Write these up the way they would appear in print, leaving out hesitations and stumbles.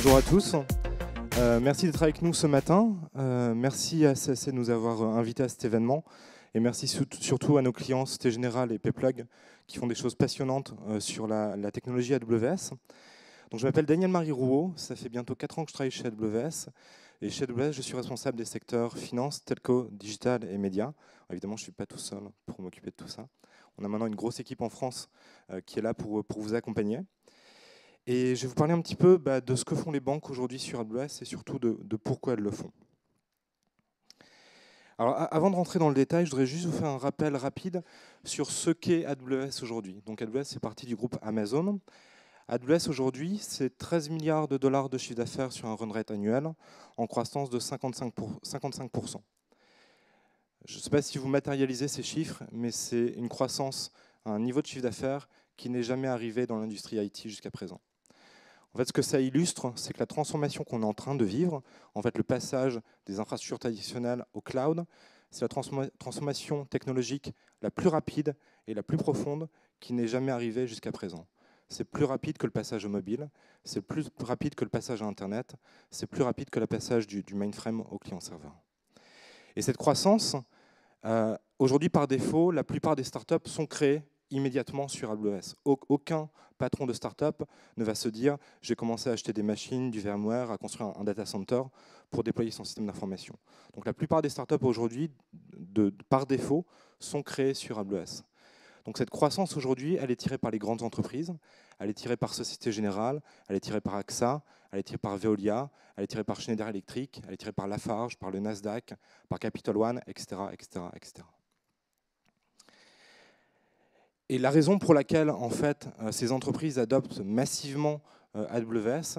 Bonjour à tous. Merci d'être avec nous ce matin. Merci à CAC de nous avoir invités à cet événement. Et merci surtout à nos clients Société Générale et Payplug qui font des choses passionnantes sur la technologie AWS. Donc, je m'appelle Daniel-Marie Rouault. Ça fait bientôt 4 ans que je travaille chez AWS. Et chez AWS, je suis responsable des secteurs finance, telco, digital et médias. Évidemment, je ne suis pas tout seul pour m'occuper de tout ça. On a maintenant une grosse équipe en France qui est là pour vous accompagner. Et je vais vous parler un petit peu de ce que font les banques aujourd'hui sur AWS et surtout de pourquoi elles le font. Alors, avant de rentrer dans le détail, je voudrais juste vous faire un rappel rapide sur ce qu'est AWS aujourd'hui. Donc AWS fait partie du groupe Amazon. AWS aujourd'hui, c'est 13 milliards de dollars de chiffre d'affaires sur un run rate annuel en croissance de 55%. Je ne sais pas si vous matérialisez ces chiffres, mais c'est une croissance à un niveau de chiffre d'affaires qui n'est jamais arrivé dans l'industrie IT jusqu'à présent. En fait, ce que ça illustre, c'est que la transformation qu'on est en train de vivre, en fait, le passage des infrastructures traditionnelles au cloud, c'est la transformation technologique la plus rapide et la plus profonde qui n'est jamais arrivée jusqu'à présent. C'est plus rapide que le passage au mobile, c'est plus rapide que le passage à Internet, c'est plus rapide que le passage du mainframe au client-serveur. Et cette croissance, aujourd'hui, par défaut, la plupart des startups sont créées immédiatement sur AWS. Aucun patron de start-up ne va se dire « j'ai commencé à acheter des machines, du VMware, à construire un data center pour déployer son système d'information ». Donc la plupart des startups aujourd'hui, par défaut, sont créées sur AWS. Donc cette croissance aujourd'hui, elle est tirée par les grandes entreprises, elle est tirée par Société Générale, elle est tirée par AXA, elle est tirée par Veolia, elle est tirée par Schneider Electric, elle est tirée par Lafarge, par le Nasdaq, par Capital One, etc., etc., etc. Et la raison pour laquelle en fait, ces entreprises adoptent massivement AWS,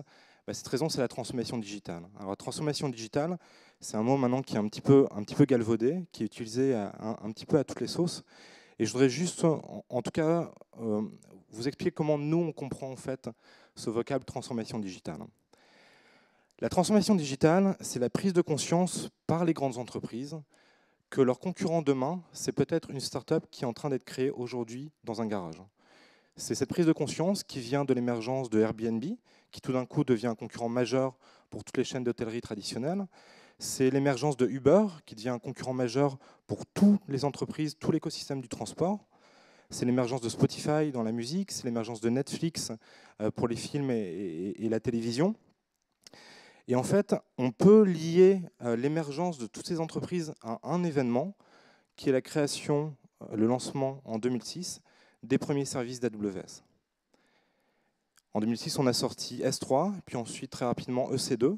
cette raison, c'est la transformation digitale. Alors, la transformation digitale, c'est un mot maintenant qui est un petit peu galvaudé, qui est utilisé un petit peu à toutes les sauces. Et je voudrais juste, en tout cas, vous expliquer comment nous, on comprend en fait ce vocable transformation digitale. La transformation digitale, c'est la prise de conscience par les grandes entreprises que leur concurrent demain, c'est peut-être une start-up qui est en train d'être créée aujourd'hui dans un garage. C'est cette prise de conscience qui vient de l'émergence de Airbnb, qui tout d'un coup devient un concurrent majeur pour toutes les chaînes d'hôtellerie traditionnelles. C'est l'émergence de Uber, qui devient un concurrent majeur pour toutes les entreprises, tout l'écosystème du transport. C'est l'émergence de Spotify dans la musique, c'est l'émergence de Netflix pour les films et la télévision. Et en fait, on peut lier l'émergence de toutes ces entreprises à un événement qui est la création, le lancement en 2006 des premiers services d'AWS. En 2006, on a sorti S3, puis ensuite très rapidement EC2.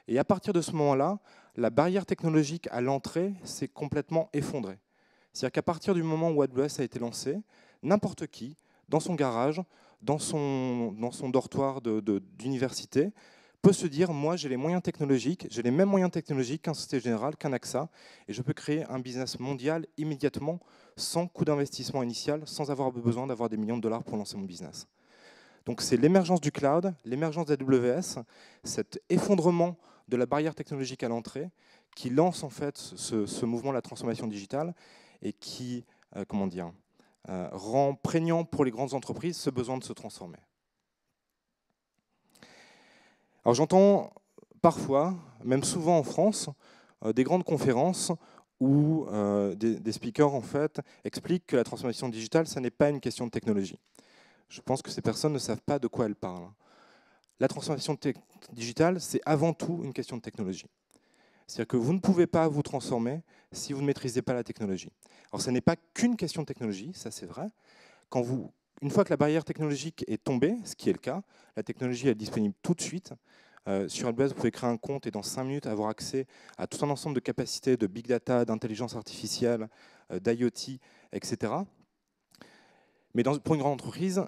Et à partir de ce moment-là, la barrière technologique à l'entrée s'est complètement effondrée. C'est-à-dire qu'à partir du moment où AWS a été lancé, n'importe qui, dans son garage, dans son dortoir d'université, peut se dire, moi j'ai les moyens technologiques, j'ai les mêmes moyens technologiques qu'un Société Générale, qu'un AXA, et je peux créer un business mondial immédiatement, sans coût d'investissement initial, sans avoir besoin d'avoir des millions de dollars pour lancer mon business. Donc c'est l'émergence du cloud, l'émergence d'AWS, cet effondrement de la barrière technologique à l'entrée, qui lance en fait ce mouvement de la transformation digitale et qui rend prégnant pour les grandes entreprises ce besoin de se transformer. Alors j'entends parfois, même souvent en France, des grandes conférences où des speakers en fait, expliquent que la transformation digitale, ça n'est pas une question de technologie. Je pense que ces personnes ne savent pas de quoi elles parlent. La transformation digitale, c'est avant tout une question de technologie. C'est-à-dire que vous ne pouvez pas vous transformer si vous ne maîtrisez pas la technologie. Alors ce n'est pas qu'une question de technologie, ça c'est vrai. Une fois que la barrière technologique est tombée, ce qui est le cas, la technologie est disponible tout de suite. Sur AWS, vous pouvez créer un compte et dans 5 minutes avoir accès à tout un ensemble de capacités de big data, d'intelligence artificielle, d'IoT, etc. Mais pour une grande entreprise,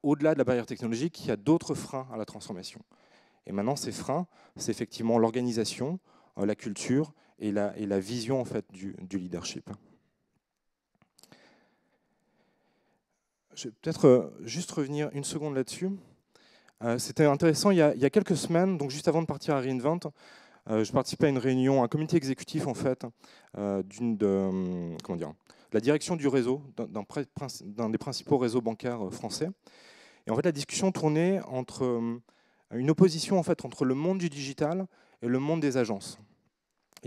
au-delà de la barrière technologique, il y a d'autres freins à la transformation. Et maintenant, ces freins, c'est effectivement l'organisation, la culture et la vision en fait, du leadership. Je vais peut-être juste revenir une seconde là-dessus. C'était intéressant, il y a quelques semaines, donc juste avant de partir à re:Invent, je participais à une réunion, un comité exécutif en fait, de la direction du réseau, d'un des principaux réseaux bancaires français. Et en fait, la discussion tournait entre une opposition en fait, entre le monde du digital et le monde des agences.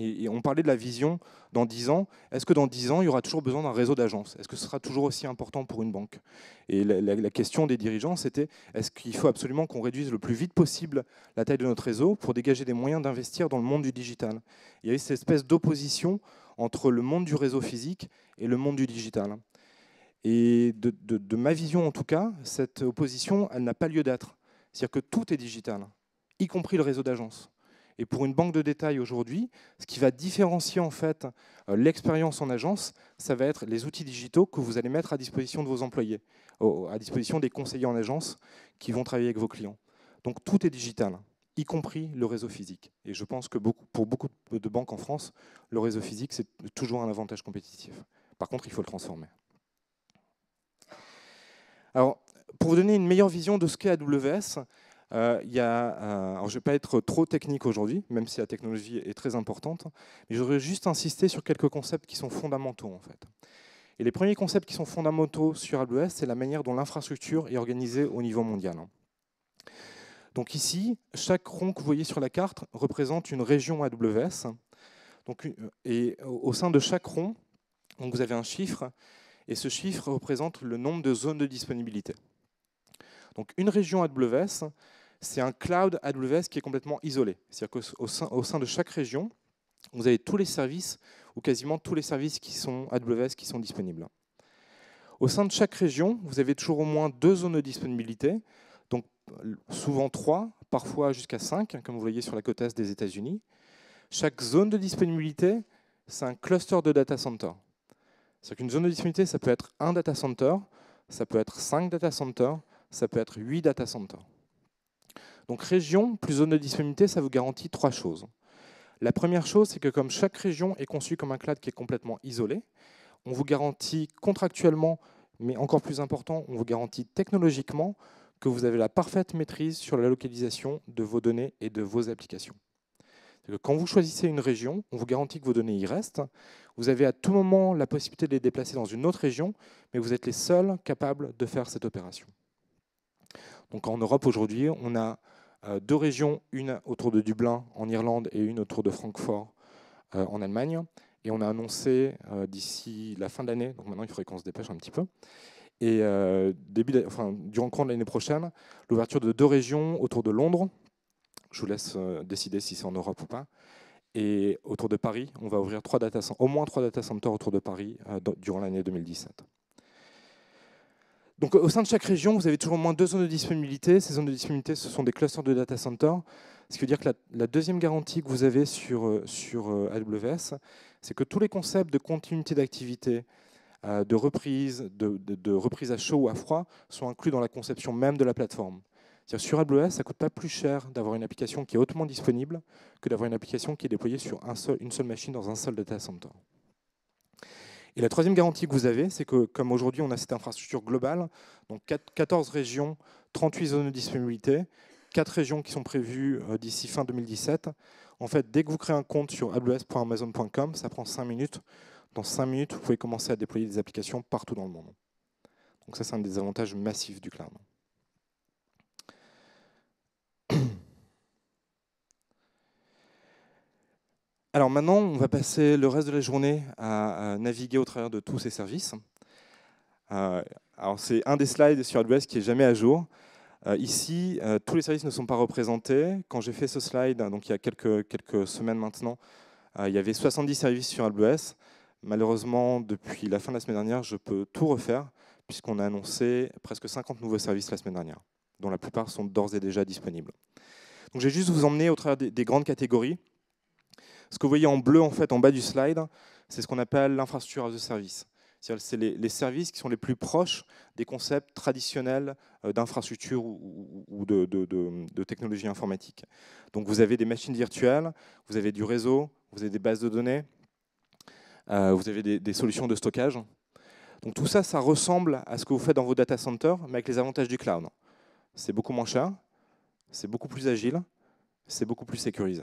Et on parlait de la vision dans 10 ans. Est-ce que dans 10 ans, il y aura toujours besoin d'un réseau d'agences? Est-ce que ce sera toujours aussi important pour une banque? Et la question des dirigeants, c'était est-ce qu'il faut absolument qu'on réduise le plus vite possible la taille de notre réseau pour dégager des moyens d'investir dans le monde du digital? Il y a eu cette espèce d'opposition entre le monde du réseau physique et le monde du digital. Et de ma vision, en tout cas, cette opposition, elle n'a pas lieu d'être. C'est-à-dire que tout est digital, y compris le réseau d'agences. Et pour une banque de détail aujourd'hui, ce qui va différencier en fait l'expérience en agence, ça va être les outils digitaux que vous allez mettre à disposition de vos employés, à disposition des conseillers en agence qui vont travailler avec vos clients. Donc tout est digital, y compris le réseau physique. Et je pense que pour beaucoup de banques en France, le réseau physique, c'est toujours un avantage compétitif. Par contre, il faut le transformer. Alors, pour vous donner une meilleure vision de ce qu'est AWS, alors je ne vais pas être trop technique aujourd'hui, même si la technologie est très importante, mais je voudrais juste insister sur quelques concepts qui sont fondamentaux en fait. Et les premiers concepts qui sont fondamentaux sur AWS, c'est la manière dont l'infrastructure est organisée au niveau mondial. Donc ici, chaque rond que vous voyez sur la carte représente une région AWS. Et au sein de chaque rond, donc vous avez un chiffre, et ce chiffre représente le nombre de zones de disponibilité. Donc une région AWS, c'est un cloud AWS qui est complètement isolé. C'est-à-dire qu'au sein de chaque région, vous avez tous les services, ou quasiment tous les services qui sont AWS qui sont disponibles. Au sein de chaque région, vous avez toujours au moins 2 zones de disponibilité, donc souvent 3, parfois jusqu'à 5, comme vous voyez sur la côte est des États-Unis. Chaque zone de disponibilité, c'est un cluster de data center. C'est-à-dire qu'une zone de disponibilité, ça peut être un data center, ça peut être 5 data centers, ça peut être 8 data centers. Donc région plus zone de disponibilité, ça vous garantit 3 choses. La première chose, c'est que comme chaque région est conçue comme un cloud qui est complètement isolé, on vous garantit contractuellement, mais encore plus important, on vous garantit technologiquement que vous avez la parfaite maîtrise sur la localisation de vos données et de vos applications. Quand vous choisissez une région, on vous garantit que vos données y restent. Vous avez à tout moment la possibilité de les déplacer dans une autre région, mais vous êtes les seuls capables de faire cette opération. Donc en Europe aujourd'hui, on a 2 régions, une autour de Dublin en Irlande et une autour de Francfort en Allemagne. Et on a annoncé d'ici la fin de l'année, donc maintenant il faudrait qu'on se dépêche un petit peu, et durant le cours de l'année prochaine, l'ouverture de 2 régions autour de Londres. Je vous laisse décider si c'est en Europe ou pas. Et autour de Paris, on va ouvrir au moins 3 data centers autour de Paris durant l'année 2017. Donc, au sein de chaque région, vous avez toujours au moins 2 zones de disponibilité. Ces zones de disponibilité, ce sont des clusters de data centers. Ce qui veut dire que la deuxième garantie que vous avez sur AWS, c'est que tous les concepts de continuité d'activité, de reprise à chaud ou à froid, sont inclus dans la conception même de la plateforme. Sur AWS, ça ne coûte pas plus cher d'avoir une application qui est hautement disponible que d'avoir une application qui est déployée sur une seule machine dans un seul data center. Et la troisième garantie que vous avez, c'est que comme aujourd'hui on a cette infrastructure globale, donc 14 régions, 38 zones de disponibilité, 4 régions qui sont prévues d'ici fin 2017. En fait, dès que vous créez un compte sur aws.amazon.com, ça prend 5 minutes. Dans 5 minutes, vous pouvez commencer à déployer des applications partout dans le monde. Donc ça, c'est un des avantages massifs du cloud. Alors maintenant, on va passer le reste de la journée à naviguer au travers de tous ces services. Alors c'est un des slides sur AWS qui n'est jamais à jour. Ici, tous les services ne sont pas représentés. Quand j'ai fait ce slide, donc il y a quelques semaines maintenant, il y avait 70 services sur AWS. Malheureusement, depuis la fin de la semaine dernière, je peux tout refaire, puisqu'on a annoncé presque 50 nouveaux services la semaine dernière, dont la plupart sont d'ores et déjà disponibles. Donc je vais juste vous emmener au travers des grandes catégories. Ce que vous voyez en bleu en fait en bas du slide, c'est ce qu'on appelle l'infrastructure as a service. C'est les services qui sont les plus proches des concepts traditionnels d'infrastructure ou de technologie informatique. Donc vous avez des machines virtuelles, vous avez du réseau, vous avez des bases de données, vous avez des solutions de stockage. Donc tout ça, ça ressemble à ce que vous faites dans vos data centers, mais avec les avantages du cloud. C'est beaucoup moins cher, c'est beaucoup plus agile, c'est beaucoup plus sécurisé.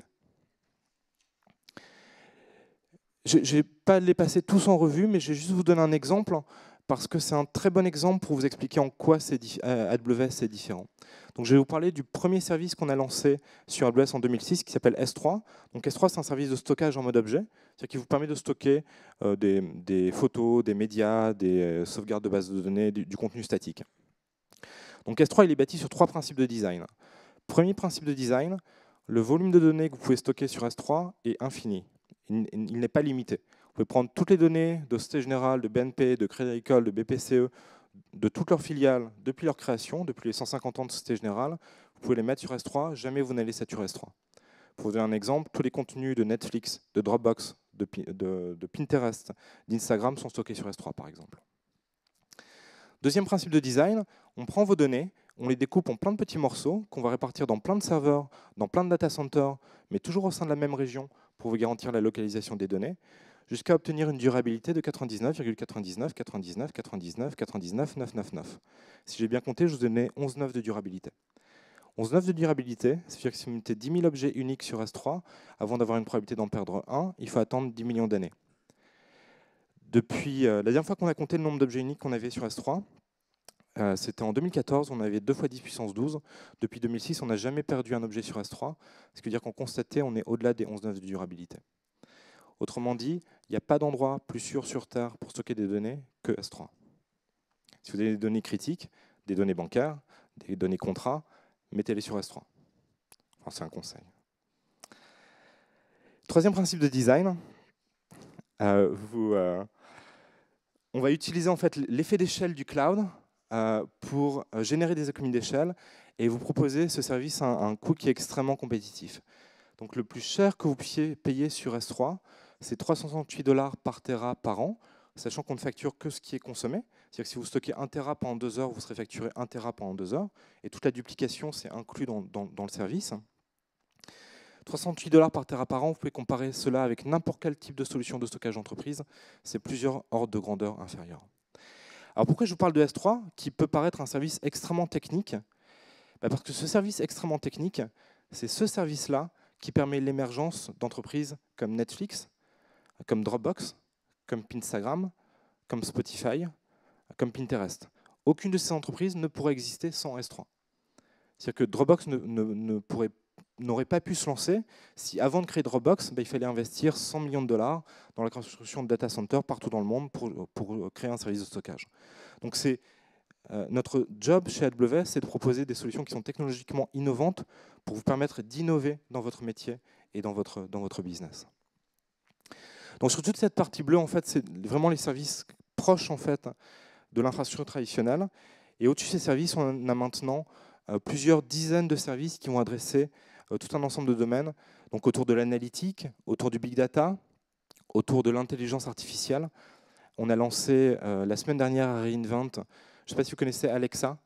Je ne vais pas les passer tous en revue, mais je vais juste vous donner un exemple parce que c'est un très bon exemple pour vous expliquer en quoi AWS est différent. Donc, je vais vous parler du premier service qu'on a lancé sur AWS en 2006 qui s'appelle S3. Donc, S3, c'est un service de stockage en mode objet, c'est-à-dire qui vous permet de stocker des photos, des médias, des sauvegardes de bases de données, du contenu statique. Donc, S3, il est bâti sur 3 principes de design. Premier principe de design, le volume de données que vous pouvez stocker sur S3 est infini. Il n'est pas limité. Vous pouvez prendre toutes les données de Société Générale, de BNP, de Crédit Agricole, de BPCE, de toutes leurs filiales depuis leur création, depuis les 150 ans de Société Générale. Vous pouvez les mettre sur S3, jamais vous n'allez saturer S3. Pour vous donner un exemple, tous les contenus de Netflix, de Dropbox, de Pinterest, d'Instagram sont stockés sur S3 par exemple. Deuxième principe de design, on prend vos données, on les découpe en plein de petits morceaux qu'on va répartir dans plein de serveurs, dans plein de data centers, mais toujours au sein de la même région pour vous garantir la localisation des données, jusqu'à obtenir une durabilité de 99,99, 99, 99, 99, 999. Si j'ai bien compté, je vous ai donné 11,9 de durabilité. 11,9 de durabilité, c'est-à-dire que si vous mettez 10 000 objets uniques sur S3, avant d'avoir une probabilité d'en perdre un, il faut attendre 10 millions d'années. Depuis la dernière fois qu'on a compté le nombre d'objets uniques qu'on avait sur S3, c'était en 2014, on avait 2 × 10 puissance 12. Depuis 2006, on n'a jamais perdu un objet sur S3, ce qui veut dire qu'on constatait on est au-delà des 11,9 de durabilité. Autrement dit, il n'y a pas d'endroit plus sûr sur Terre pour stocker des données que S3. Si vous avez des données critiques, des données bancaires, des données contrats, mettez-les sur S3. Enfin, c'est un conseil. Troisième principe de design, on va utiliser en fait l'effet d'échelle du cloud pour générer des économies d'échelle et vous proposer ce service à un coût qui est extrêmement compétitif. Donc le plus cher que vous puissiez payer sur S3, c'est 368 $ par Tera par an, sachant qu'on ne facture que ce qui est consommé. C'est-à-dire que si vous stockez 1 Tera pendant 2 heures, vous serez facturé 1 Tera pendant 2 heures. Et toute la duplication, c'est inclus dans le service. 368 $ par Tera par an, vous pouvez comparer cela avec n'importe quel type de solution de stockage d'entreprise. C'est plusieurs ordres de grandeur inférieurs. Alors pourquoi je vous parle de S3, qui peut paraître un service extrêmement technique? Parce que ce service extrêmement technique, c'est ce service-là qui permet l'émergence d'entreprises comme Netflix, comme Dropbox, comme Pinstagram, comme Spotify, comme Pinterest. Aucune de ces entreprises ne pourrait exister sans S3. C'est-à-dire que Dropbox n'aurait pas pu se lancer si, avant de créer Dropbox, il fallait investir 100 millions de dollars dans la construction de data centers partout dans le monde pour créer un service de stockage. Donc notre job chez AWS, c'est de proposer des solutions qui sont technologiquement innovantes pour vous permettre d'innover dans votre métier et dans votre business. Donc sur toute cette partie bleue, en fait, c'est vraiment les services proches en fait, de l'infrastructure traditionnelle. Et au-dessus de ces services, on a maintenant plusieurs dizaines de services qui vont adresser tout un ensemble de domaines, donc autour de l'analytique, autour du big data, autour de l'intelligence artificielle. On a lancé la semaine dernière à re:Invent, je ne sais pas si vous connaissez Alexa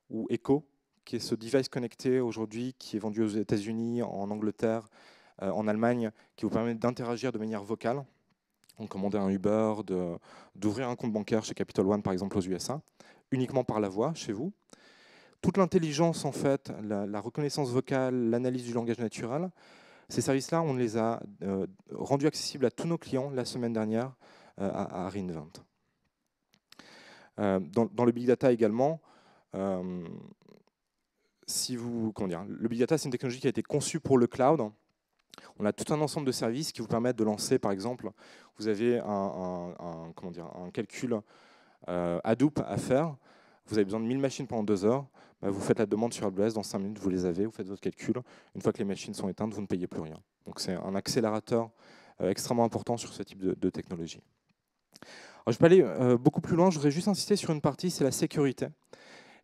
ou Echo, qui est ce device connecté aujourd'hui qui est vendu aux États-Unis, en Angleterre, en Allemagne, qui vous permet d'interagir de manière vocale. Donc, commander un Uber, d'ouvrir un compte bancaire chez Capital One, par exemple, aux USA, uniquement par la voix, chez vous. Toute l'intelligence, en fait, la reconnaissance vocale, l'analyse du langage naturel, ces services-là, on les a rendus accessibles à tous nos clients la semaine dernière à re:Invent. Dans le big data également, le big data, c'est une technologie qui a été conçue pour le cloud. On a tout un ensemble de services qui vous permettent de lancer, par exemple, vous avez un calcul Hadoop à faire, vous avez besoin de 1000 machines pendant 2 heures, vous faites la demande sur AWS, dans 5 minutes, vous les avez, vous faites votre calcul. Une fois que les machines sont éteintes, vous ne payez plus rien. Donc c'est un accélérateur extrêmement important sur ce type de technologie. Alors, je peux aller beaucoup plus loin, je voudrais juste insister sur une partie, c'est la sécurité.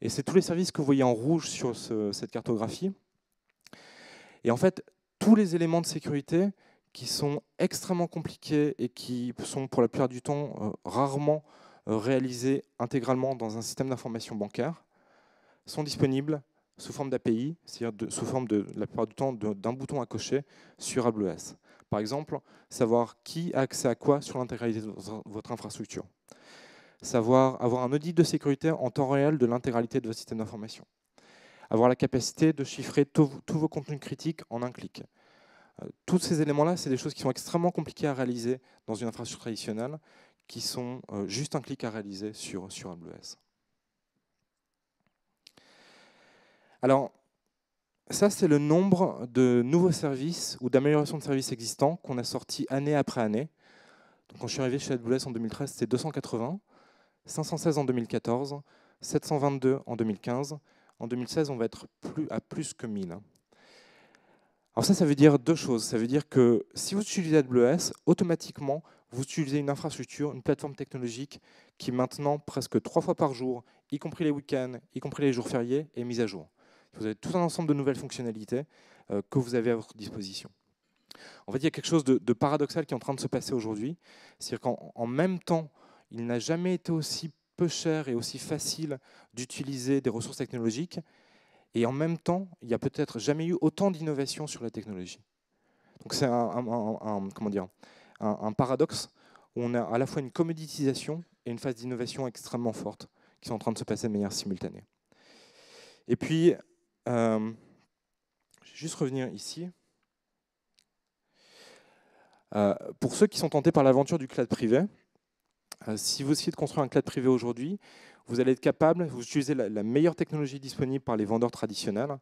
Et c'est tous les services que vous voyez en rouge sur cette cartographie. Et en fait, tous les éléments de sécurité qui sont extrêmement compliqués et qui sont pour la plupart du temps rarement réalisés intégralement dans un système d'information bancaire sont disponibles sous forme d'API, c'est-à-dire sous forme la plupart du temps d'un bouton à cocher sur AWS. Par exemple, savoir qui a accès à quoi sur l'intégralité de votre infrastructure. Savoir avoir un audit de sécurité en temps réel de l'intégralité de votre système d'information. Avoir la capacité de chiffrer tous vos contenus critiques en un clic. Tous ces éléments-là, c'est des choses qui sont extrêmement compliquées à réaliser dans une infrastructure traditionnelle, qui sont juste un clic à réaliser sur AWS. Alors, ça, c'est le nombre de nouveaux services ou d'améliorations de services existants qu'on a sortis année après année. Donc, quand je suis arrivé chez AWS en 2013, c'était 280, 516 en 2014, 722 en 2015. En 2016, on va être à plus que 1000. Alors ça veut dire deux choses. Ça veut dire que si vous utilisez AWS, automatiquement, vous utilisez une infrastructure, une plateforme technologique qui maintenant, presque 3 fois par jour, y compris les week-ends, y compris les jours fériés, est mise à jour. Vous avez tout un ensemble de nouvelles fonctionnalités que vous avez à votre disposition. En fait, il y a quelque chose de paradoxal qui est en train de se passer aujourd'hui. C'est-à-dire qu'en même temps, il n'a jamais été aussi peu cher et aussi facile d'utiliser des ressources technologiques. Et en même temps, il n'y a peut-être jamais eu autant d'innovation sur la technologie. Donc c'est comment dire, un paradoxe où on a à la fois une commoditisation et une phase d'innovation extrêmement forte qui sont en train de se passer de manière simultanée. Et puis, je vais juste revenir ici. Pour ceux qui sont tentés par l'aventure du cloud privé, si vous essayez de construire un cloud privé aujourd'hui, vous allez être capable, vous utilisez la meilleure technologie disponible par les vendeurs traditionnels,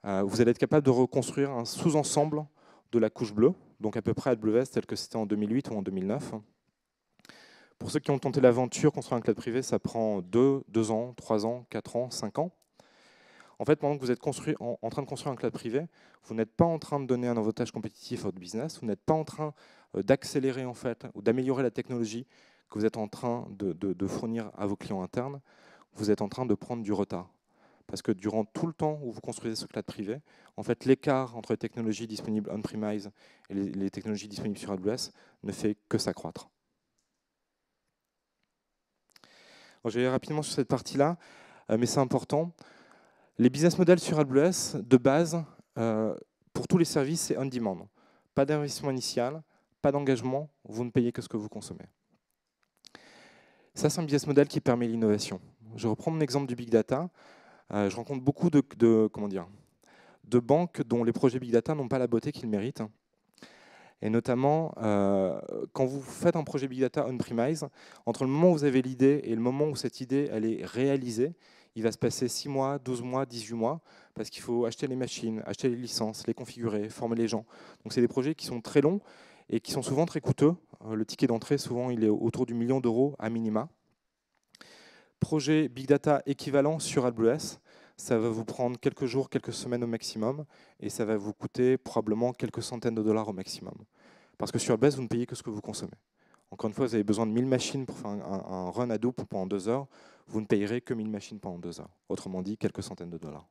vous allez être capable de reconstruire un sous-ensemble de la couche bleue, donc à peu près AWS tel que c'était en 2008 ou en 2009. Pour ceux qui ont tenté l'aventure, construire un cloud privé, ça prend 2 ans, 3 ans, 4 ans, 5 ans. En fait, pendant que vous êtes en train de construire un cloud privé, vous n'êtes pas en train de donner un avantage compétitif à votre business, vous n'êtes pas en train d'accélérer en fait, ou d'améliorer la technologie que vous êtes en train de fournir à vos clients internes, vous êtes en train de prendre du retard. Parce que durant tout le temps où vous construisez ce cloud privé, en fait, l'écart entre les technologies disponibles on-premise et les technologies disponibles sur AWS ne fait que s'accroître. Je vais aller rapidement sur cette partie-là, mais c'est important. Les business models sur AWS, de base, pour tous les services, c'est on-demand. Pas d'investissement initial, pas d'engagement, vous ne payez que ce que vous consommez. Ça, c'est un business model qui permet l'innovation. Je reprends mon exemple du big data. Je rencontre beaucoup de banques dont les projets big data n'ont pas la beauté qu'ils méritent. Et notamment, quand vous faites un projet big data on-premise, entre le moment où vous avez l'idée et le moment où cette idée elle est réalisée, il va se passer 6 mois, 12 mois, 18 mois, parce qu'il faut acheter les machines, acheter les licences, les configurer, former les gens. Donc c'est des projets qui sont très longs et qui sont souvent très coûteux. Le ticket d'entrée, souvent, il est autour du 1 million d'euros à minima. Projet big data équivalent sur AWS, ça va vous prendre quelques jours, quelques semaines au maximum, et ça va vous coûter probablement quelques centaines de dollars au maximum. Parce que sur AWS, vous ne payez que ce que vous consommez. Encore une fois, vous avez besoin de 1000 machines pour faire un run Hadoop pendant 2 heures, vous ne payerez que 1000 machines pendant 2 heures. Autrement dit, quelques centaines de dollars.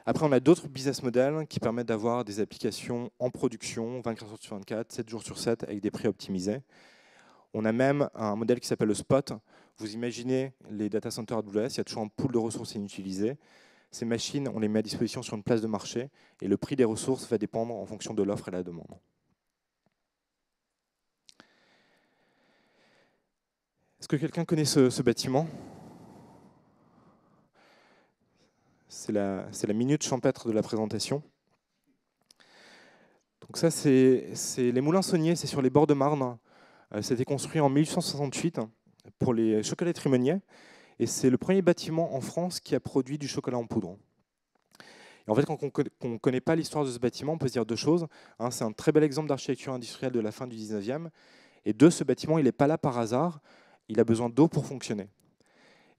Après, on a d'autres business models qui permettent d'avoir des applications en production, 24 heures sur 24, 7 jours sur 7, avec des prix optimisés. On a même un modèle qui s'appelle le spot. Vous imaginez les data centers AWS, il y a toujours un pool de ressources inutilisées. Ces machines, on les met à disposition sur une place de marché et le prix des ressources va dépendre en fonction de l'offre et la demande. Est-ce que quelqu'un connaît ce bâtiment? C'est la minute champêtre de la présentation. Donc ça, c'est les Moulins Saunier, c'est sur les bords de Marne. C'était construit en 1868 pour les chocolats Meunier. Et c'est le premier bâtiment en France qui a produit du chocolat en poudre. Et en fait, quand on ne connaît pas l'histoire de ce bâtiment, on peut se dire deux choses. C'est un très bel exemple d'architecture industrielle de la fin du 19e. Et deux, ce bâtiment, il n'est pas là par hasard. Il a besoin d'eau pour fonctionner.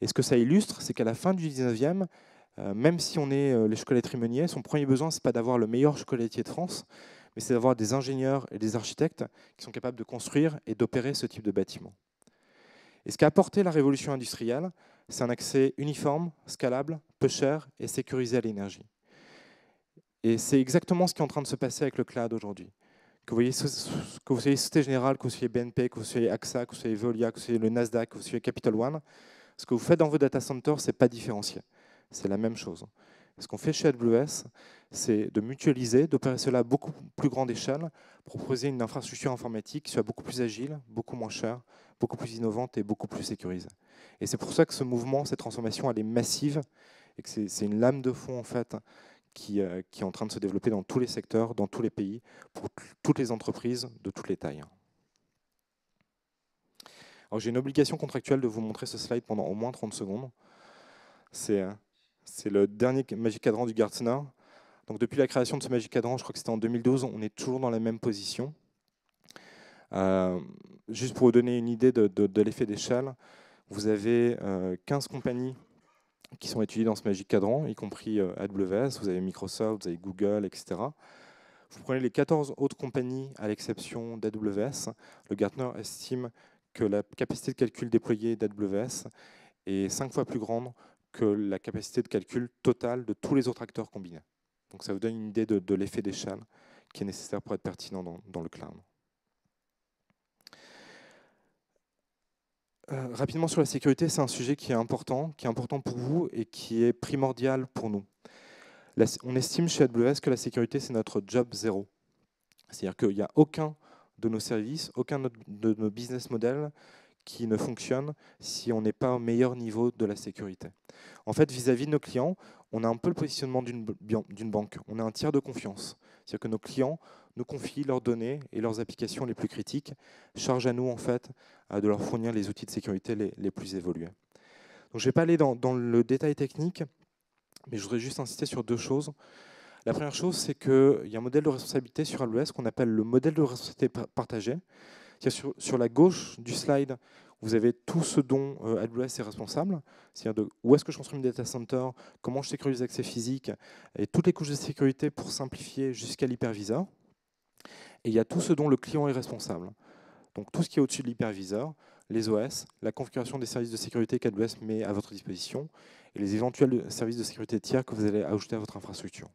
Et ce que ça illustre, c'est qu'à la fin du 19e, même si on est les chocolats Meunier, son premier besoin, ce n'est pas d'avoir le meilleur chocolatier de France, mais c'est d'avoir des ingénieurs et des architectes qui sont capables de construire et d'opérer ce type de bâtiment. Et ce qu'a apporté la révolution industrielle, c'est un accès uniforme, scalable, peu cher et sécurisé à l'énergie. Et c'est exactement ce qui est en train de se passer avec le cloud aujourd'hui. Que vous soyez Société Générale, que vous soyez BNP, que vous soyez AXA, que vous soyez Veolia, que vous soyez le Nasdaq, que vous soyez Capital One, ce que vous faites dans vos data centers, ce n'est pas différencié. C'est la même chose. Ce qu'on fait chez AWS, c'est de mutualiser, d'opérer cela à beaucoup plus grande échelle, pour proposer une infrastructure informatique qui soit beaucoup plus agile, beaucoup moins chère, beaucoup plus innovante et beaucoup plus sécurisée. Et c'est pour ça que ce mouvement, cette transformation, elle est massive et que c'est une lame de fond en fait qui est en train de se développer dans tous les secteurs, dans tous les pays, pour toutes les entreprises de toutes les tailles. Alors j'ai une obligation contractuelle de vous montrer ce slide pendant au moins 30 secondes. C'est le dernier Magic Quadrant du Gartner. Donc depuis la création de ce Magic Quadrant, je crois que c'était en 2012, on est toujours dans la même position. Juste pour vous donner une idée de l'effet d'échelle, vous avez 15 compagnies qui sont étudiées dans ce Magic Quadrant, y compris AWS, vous avez Microsoft, vous avez Google, etc. Vous prenez les 14 autres compagnies, à l'exception d'AWS, le Gartner estime que la capacité de calcul déployée d'AWS est 5 fois plus grande que la capacité de calcul totale de tous les autres acteurs combinés. Donc ça vous donne une idée de l'effet d'échelle qui est nécessaire pour être pertinent dans le cloud. Rapidement sur la sécurité, c'est un sujet qui est important pour vous et qui est primordial pour nous. On estime chez AWS que la sécurité, c'est notre job zéro. C'est-à-dire qu'il n'y a aucun de nos services, aucun de nos business models qui ne fonctionne si on n'est pas au meilleur niveau de la sécurité. En fait, vis-à-vis de nos clients, on a un peu le positionnement d'une banque. On a un tiers de confiance. C'est-à-dire que nos clients nous confient leurs données et leurs applications les plus critiques, charge à nous en fait de leur fournir les outils de sécurité les plus évolués. Donc, je ne vais pas aller dans le détail technique, mais je voudrais juste insister sur deux choses. La première chose, c'est qu'il y a un modèle de responsabilité sur AWS qu'on appelle le modèle de responsabilité partagée. Sur la gauche du slide, vous avez tout ce dont AWS est responsable, c'est-à-dire où est-ce que je construis mes data center, comment je sécurise l'accès physique, et toutes les couches de sécurité pour simplifier jusqu'à l'hyperviseur. Et il y a tout ce dont le client est responsable. Donc tout ce qui est au-dessus de l'hyperviseur, les OS, la configuration des services de sécurité qu'AWS met à votre disposition, et les éventuels services de sécurité tiers que vous allez ajouter à votre infrastructure.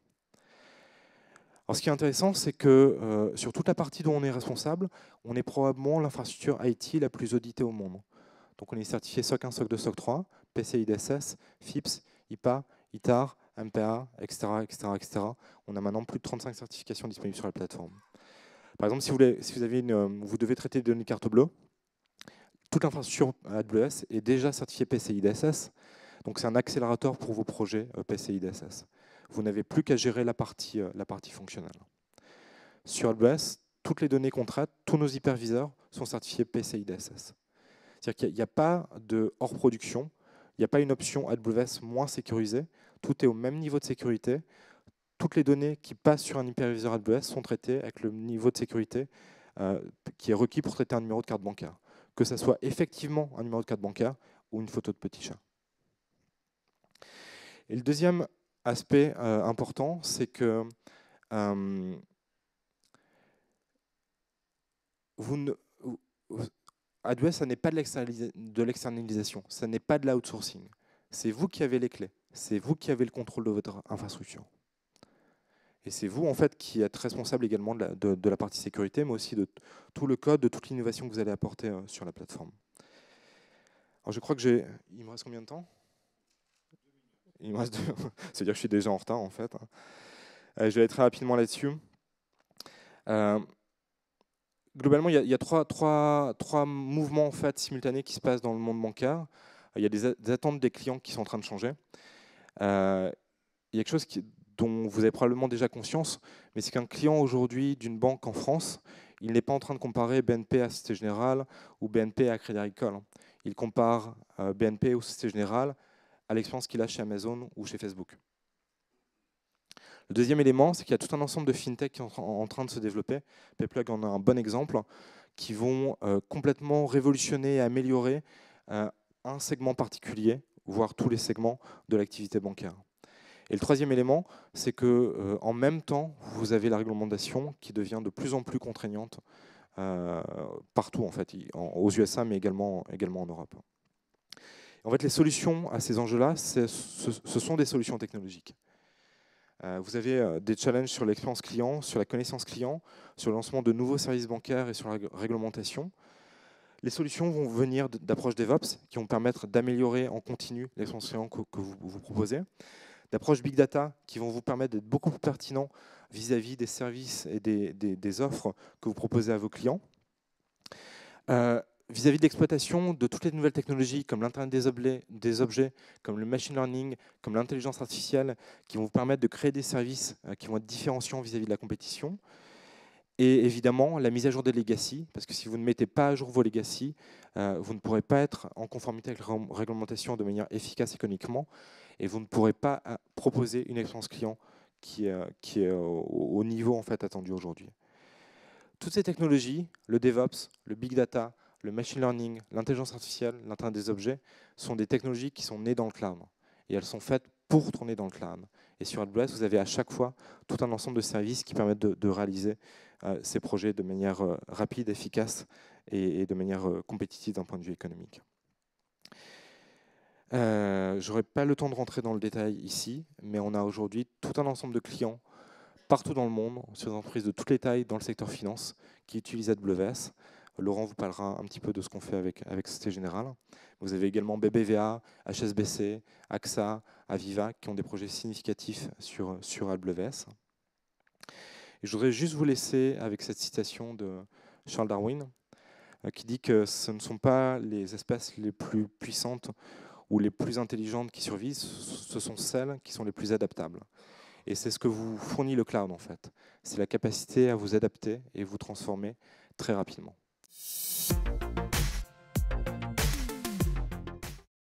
Alors, ce qui est intéressant, c'est que sur toute la partie dont on est responsable, on est probablement l'infrastructure IT la plus auditée au monde. Donc on est certifié SOC 1, SOC 2, SOC 3, PCI DSS, FIPS, IPA, ITAR, MPA, etc., etc., etc. On a maintenant plus de 35 certifications disponibles sur la plateforme. Par exemple, si vous devez traiter des données carte bleue, toute l'infrastructure AWS est déjà certifiée PCI DSS. Donc c'est un accélérateur pour vos projets PCI DSS. Vous n'avez plus qu'à gérer la partie fonctionnelle. Sur AWS, toutes les données qu'on traite, tous nos hyperviseurs sont certifiés PCI DSS. C'est-à-dire qu'il n'y a pas de hors production, il n'y a pas une option AWS moins sécurisée, tout est au même niveau de sécurité. Toutes les données qui passent sur un hyperviseur AWS sont traitées avec le niveau de sécurité qui est requis pour traiter un numéro de carte bancaire. Que ce soit effectivement un numéro de carte bancaire ou une photo de petit chat. Et le deuxième aspect important, c'est que AWS, ça n'est pas de l'externalisation, ça n'est pas de l'outsourcing. C'est vous qui avez les clés, c'est vous qui avez le contrôle de votre infrastructure. Et c'est vous en fait qui êtes responsable également de la partie sécurité, mais aussi de tout le code, de toute l'innovation que vous allez apporter sur la plateforme. Alors je crois que il me reste combien de temps? Il me reste 2. C'est-à-dire que je suis déjà en retard en fait. Je vais aller très rapidement là-dessus. Globalement, il y a trois mouvements en fait, simultanés qui se passent dans le monde bancaire. Il y a des attentes des clients qui sont en train de changer. Il y a quelque chose dont vous avez probablement déjà conscience, mais c'est qu'un client aujourd'hui d'une banque en France, il n'est pas en train de comparer BNP à Société Générale ou BNP à Crédit Agricole. Il compare BNP ou Société Générale à l'expérience qu'il a chez Amazon ou chez Facebook. Le deuxième élément, c'est qu'il y a tout un ensemble de fintech qui sont en train de se développer. Payplug en a un bon exemple, qui vont complètement révolutionner et améliorer un segment particulier, voire tous les segments de l'activité bancaire. Et le troisième élément, c'est que en même temps, vous avez la réglementation qui devient de plus en plus contraignante partout, en fait, aux USA, mais également en Europe. En fait, les solutions à ces enjeux-là, ce sont des solutions technologiques. Vous avez des challenges sur l'expérience client, sur la connaissance client, sur le lancement de nouveaux services bancaires et sur la réglementation. Les solutions vont venir d'approches DevOps qui vont permettre d'améliorer en continu l'expérience client que vous proposez, d'approches Big Data qui vont vous permettre d'être beaucoup plus pertinent vis-à-vis des services et des offres que vous proposez à vos clients. vis-à-vis de l'exploitation de toutes les nouvelles technologies comme l'Internet des objets, comme le machine learning, comme l'intelligence artificielle, qui vont vous permettre de créer des services qui vont être différenciants vis-à-vis de la compétition. Et évidemment, la mise à jour des legacy, parce que si vous ne mettez pas à jour vos legacy, vous ne pourrez pas être en conformité avec la réglementation de manière efficace économiquement, et vous ne pourrez pas proposer une expérience client qui est au niveau en fait attendu aujourd'hui. Toutes ces technologies, le DevOps, le Big Data, le Machine Learning, l'intelligence artificielle, l'Internet des objets, sont des technologies qui sont nées dans le cloud. Et elles sont faites pour tourner dans le cloud. Et sur AWS, vous avez à chaque fois tout un ensemble de services qui permettent de réaliser ces projets de manière rapide, efficace et de manière compétitive d'un point de vue économique. Je n'aurai pas le temps de rentrer dans le détail ici, mais on a aujourd'hui tout un ensemble de clients partout dans le monde, sur des entreprises de toutes les tailles dans le secteur finance qui utilisent AWS. Laurent vous parlera un petit peu de ce qu'on fait avec Société Générale. Vous avez également BBVA, HSBC, AXA, Aviva qui ont des projets significatifs sur AWS. Et je voudrais juste vous laisser avec cette citation de Charles Darwin qui dit que ce ne sont pas les espèces les plus puissantes ou les plus intelligentes qui survivent, ce sont celles qui sont les plus adaptables. Et c'est ce que vous fournit le cloud en fait. C'est la capacité à vous adapter et vous transformer très rapidement.